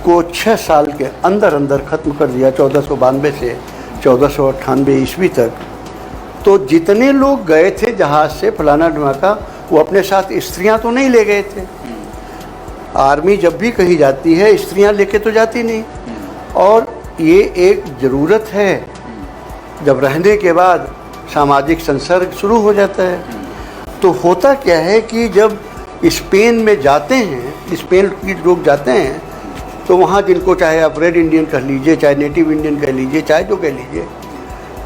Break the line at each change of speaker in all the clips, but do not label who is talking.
उसको 6 साल के अंदर अंदर ख़त्म कर दिया, 1492 से 1498 ईस्वी तक। तो जितने लोग गए थे जहाज़ से फलाना ढमाका, वो अपने साथ स्त्रियां तो नहीं ले गए थे। आर्मी जब भी कहीं जाती है स्त्रियां लेके तो जाती नहीं, और ये एक ज़रूरत है। जब रहने के बाद सामाजिक संसर्ग शुरू हो जाता है। तो होता क्या है कि जब स्पेन में जाते हैं, स्पेन के लोग जाते हैं, तो वहाँ जिनको चाहे आप रेड इंडियन कह लीजिए, चाहे नेटिव इंडियन कह लीजिए, चाहे जो कह लीजिए,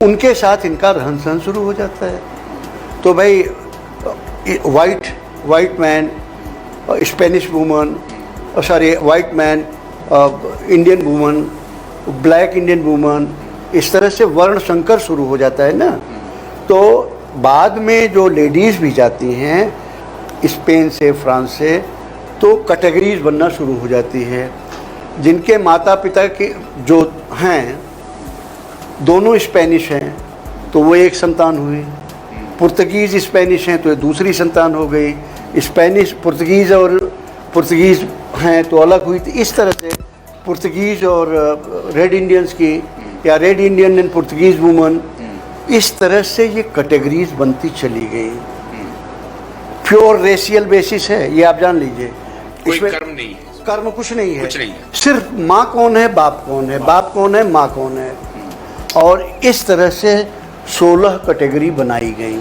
उनके साथ इनका रहन सहन शुरू हो जाता है। तो भाई white man, Spanish woman, sorry white man, Indian woman, black Indian woman, इस तरह से वर्ण संकर शुरू हो जाता है ना। तो बाद में जो लेडीज़ भी जाती हैं स्पेन से, फ्रांस से, तो कैटेगरीज बनना शुरू हो जाती है। जिनके माता पिता के जो हैं दोनों स्पेनिश हैं तो वो एक संतान हुई, पुर्तगीज़ स्पेनिश हैं तो ये दूसरी संतान हो गई, स्पेनिश पुर्तगीज़ और पुर्तगीज़ हैं तो अलग हुई। तो इस तरह से पुर्तगीज़ और रेड इंडियंस की, या red Indian and Portuguese woman, इस तरह से ये कैटेगरीज बनती चली गई। प्योर रेशियल बेसिस है, ये आप जान लीजिए।
कोई कर्म नहीं है,
कर्म कुछ नहीं है,
कुछ नहीं है।
सिर्फ माँ कौन है, बाप कौन है, बाप कौन है, माँ कौन है। और इस तरह से 16 कैटेगरी बनाई गई।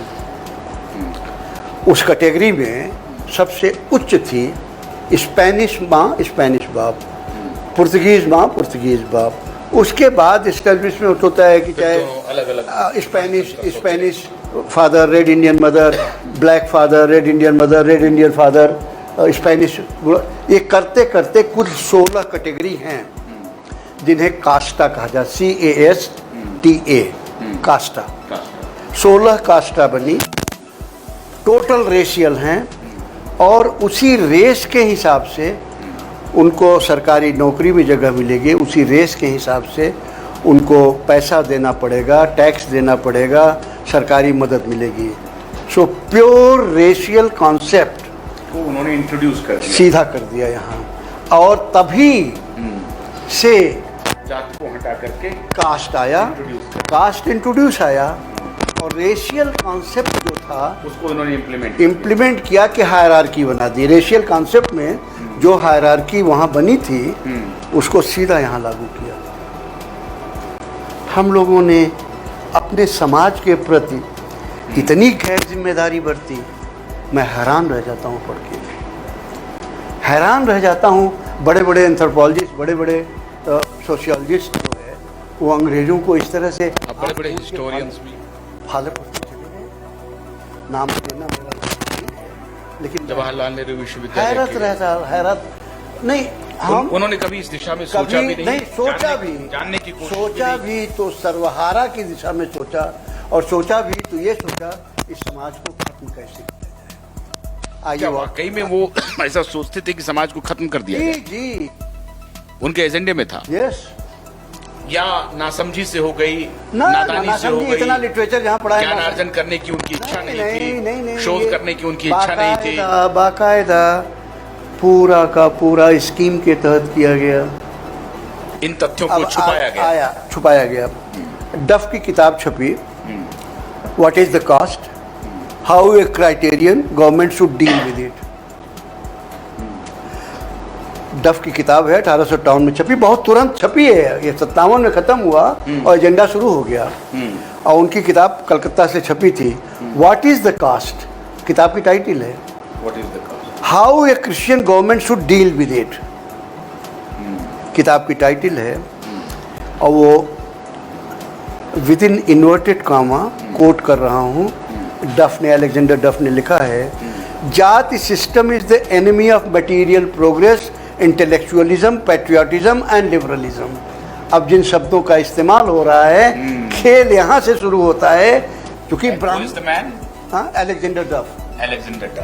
उस कैटेगरी में सबसे उच्च थी स्पेनिश माँ, स्पेनिश बाप, पुर्तगीज़ माँ, पुर्तगीज़ बाप। उसके बाद एस्टेब्लिशमेंट होता है कि चाहे
अलग-अलग
Spanish father, red Indian mother, black father, red Indian mother, red Indian father, Spanish. ये करते करते कुल 16 कैटेगरी हैं जिन्हें कास्टा कहा जाता, CASTA, कास्टा। 16 कास्टा बनी, टोटल रेशियल हैं, और उसी रेस के हिसाब से उनको सरकारी नौकरी में जगह मिलेगी, उसी रेस के हिसाब से उनको पैसा देना पड़ेगा, टैक्स देना पड़ेगा, सरकारी मदद मिलेगी। सो प्योर रेशियल कॉन्सेप्ट
को उन्होंने इंट्रोड्यूस कर दिया,
सीधा कर दिया यहाँ, और तभी से
जात को हटा करके
कास्ट आया, कास्ट इंट्रोड्यूस आया, और रेशियल कॉन्सेप्ट जो था
उसको उन्होंने
इम्प्लीमेंट किया कि हायरार्की बना दी। रेशियल कॉन्सेप्ट में जो हायरार्की वहाँ बनी थी उसको सीधा यहाँ लागू किया। हम लोगों ने अपने समाज के प्रति इतनी गैर जिम्मेदारी बरती, मैं हैरान रह जाता हूँ पढ़ के, हैरान रह जाता हूँ। बड़े बड़े एंथ्रोपोलॉजिस्ट, बड़े बड़े सोशियोलॉजिस्ट जो है वो अंग्रेज़ों को इस तरह से,
बड़े बड़े हिस्टोरियंस भी
फादर पढ़ते चले गए, नाम लेना मेरा, लेकिन
जवाहरलाल नेहरू विश्वविद्यालय,
हैरत रहता, हैरत नहीं। हम
उन्होंने कभी इस दिशा में सोचा भी नहीं,
सोचा भी,
जानने की कोशिश
सोचा भी तो सर्वहारा की दिशा में सोचा, और सोचा भी तो ये सोचा इस समाज को खत्म कैसे किया जाए।
वाकई में वो ऐसा सोचते थे कि समाज को खत्म कर दिया
जी
जाए?
जी,
उनके एजेंडे में था।
यस।
या नासमझी से हो गई,
ना,
नादानी से हो गई,
इतना लिटरेचर जहाँ पढ़ा है,
ज्ञान अर्जन करने की उनकी इच्छा नहीं थी,
नहीं,
शोध करने की उनकी इच्छा नहीं थी।
बाकायदा पूरा का पूरा स्कीम के तहत किया गया।
इन तथ्यों को
छुपाया गया। डफ की किताब छपी, what is the caste, how a क्राइटेरियन government should deal with it. Duff की किताब है, 1857 में छपी, बहुत तुरंत छपी है, ये 57 में ख़त्म हुआ और एजेंडा शुरू हो गया। और उनकी किताब कलकत्ता से छपी थी, व्हाट इज़ द कास्ट, किताब की टाइटल है,
what is the caste,
how a Christian government should deal with it, किताब की टाइटल है। और वो within inverted comma quote कर रहा हूँ, डफ ने, अलेक्जेंडर डफ ने लिखा है, jati system is the enemy of material progress, intellectualism, patriotism and liberalism. अब जिन शब्दों का इस्तेमाल हो रहा है, खेल यहाँ से शुरू होता है, क्योंकि
Who is the man?
Alexander डफ।